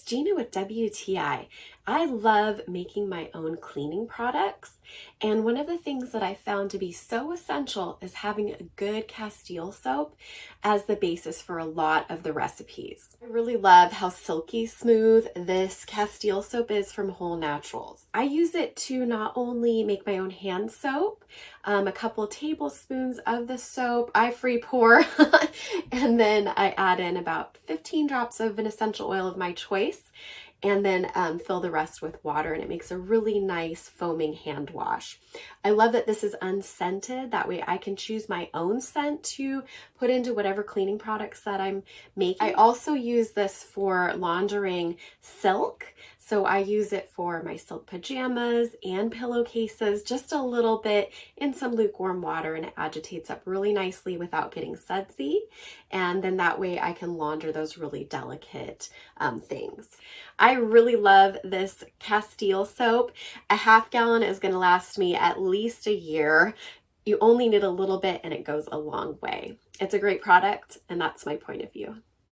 Gina with WTI. I love making my own cleaning products, and one of the things that I found to be so essential is having a good Castille soap as the basis for a lot of the recipes. I really love how silky smooth this Castille soap is from WHOLENATURALS. I use it to not only make my own hand soap, a couple tablespoons of the soap, I free pour, and then I add in about 15 drops of an essential oil of my choice, and then fill the rest with water, and it makes a really nice foaming hand wash. I love that this is unscented. That way I can choose my own scent to put into whatever cleaning products that I'm making. I also use this for laundering silk. So I use it for my silk pajamas and pillowcases, just a little bit in some lukewarm water, and it agitates up really nicely without getting sudsy. And then that way I can launder those really delicate things. I really love this Castille soap. A half gallon is going to last me at least a year. You only need a little bit and it goes a long way. It's a great product, and that's my point of view.